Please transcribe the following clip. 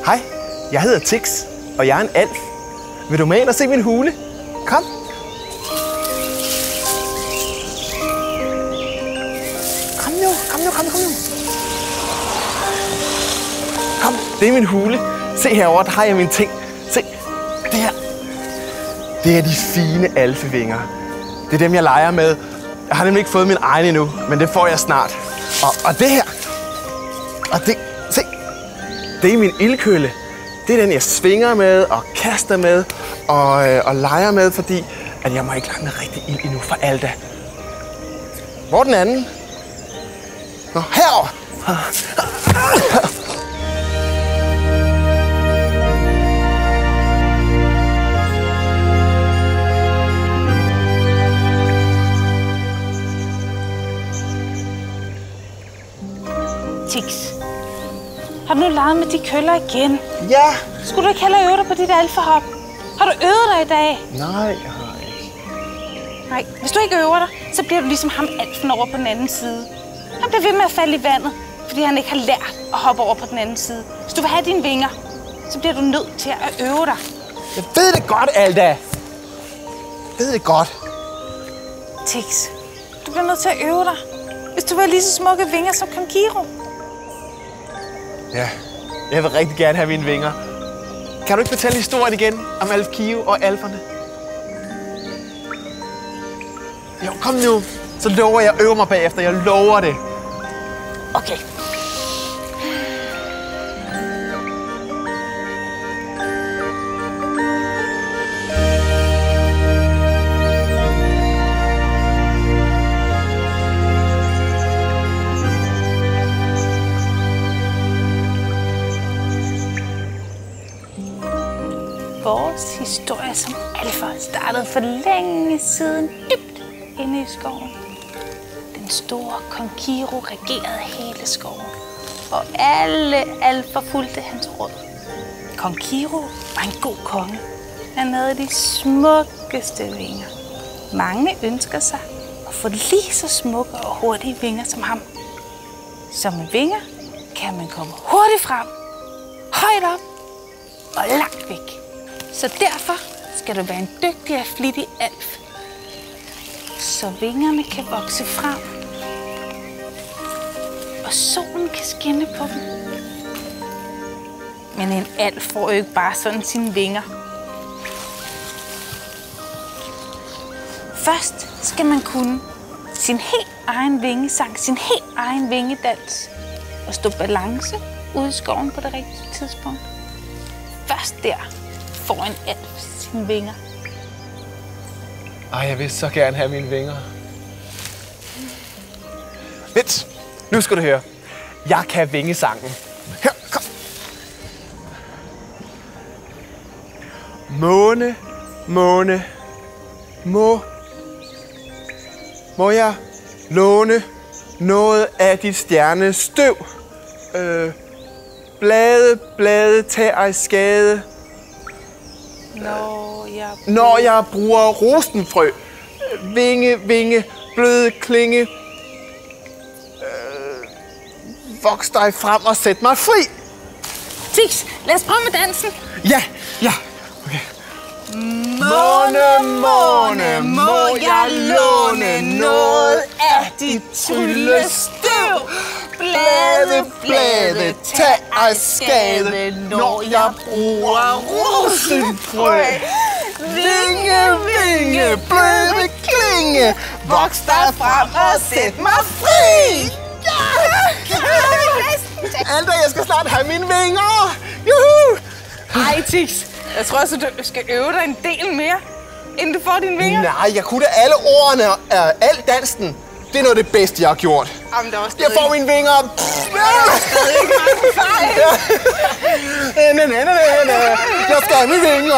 Hej, jeg hedder Tix, og jeg er en alf. Vil du med ind og se min hule? Kom. Kom nu. Kom, det er min hule. Se herovre, der har jeg mine ting. Se, det her. Det er de fine alfevinger. Det er dem, jeg leger med. Jeg har nemlig ikke fået min egen endnu, men det får jeg snart. Og det her. Og det, se. Det er min ildkølle. Det er den, jeg svinger med og kaster med og leger med, fordi at jeg må ikke lege med rigtig ild endnu for Alda. Hvor er den anden? Nå, herovre! Tix, har du nu leget med de køller igen? Ja! Skulle du ikke hellere øve dig på dit alfahop? Har du øvet dig i dag? Nej, jeg har ikke. Nej, hvis du ikke øver dig, så bliver du ligesom ham alfen over på den anden side. Han bliver ved med at falde i vandet, fordi han ikke har lært at hoppe over på den anden side. Hvis du vil have dine vinger, så bliver du nødt til at øve dig. Jeg ved det godt, Alda! Jeg ved det godt. Tix, du bliver nødt til at øve dig, hvis du vil have lige så smukke vinger som Konkiro. Ja, jeg vil rigtig gerne have mine vinger. Kan du ikke fortælle historien igen om Alf Kio og alferne? Jo, kom nu. Så lover jeg at øve mig bagefter. Jeg lover det. Okay. Vores historie som alfer startede for længe siden dybt inde i skoven. Den store Konkiro regerede hele skoven, og alle alfer fulgte hans råd. Konkiro var en god konge. Han havde de smukkeste vinger. Mange ønsker sig at få lige så smukke og hurtige vinger som ham. Så med vinger kan man komme hurtigt frem, højt op og langt væk. Så derfor skal du være en dygtig og flittig alf, så vingerne kan vokse frem, og solen kan skinne på dem. Men en alf får jo ikke bare sådan sine vinger. Først skal man kunne sin helt egen vingesang, sin helt egen vingedans, og stå balance ude i skoven på det rigtige tidspunkt. Først der får en alf sine vinger. Ej, jeg vil så gerne have mine vinger. Vent, nu skal du høre. Jeg kan vingesangen. Her, kom. Måne, måne, må jeg låne noget af dit stjernestøv? Blade, tag ej skade. Når jeg bruger rosenfrø. Vinge, bløde klinge. Voks dig frem og sæt mig fri. Tix, lad os prøve med dansen. Ja. Okay. Måne, må jeg låne noget af dit tryllestøv? Blade, tag ej skade, når jeg bruger rosenfrø. Vinge, bløde klinge, voks dig frem og sæt mig fri. Alda, jeg skal snart have mine vinger. Juhu! Ej, Tix, jeg tror også, du skal øve dig en del mere, inden du får dine vinger. Nej, jeg kunne da alle ordene og al dansen. Det er noget af det bedste, jeg har gjort. Jamen, jeg får mine vinger. Jeg skal have mine vinger.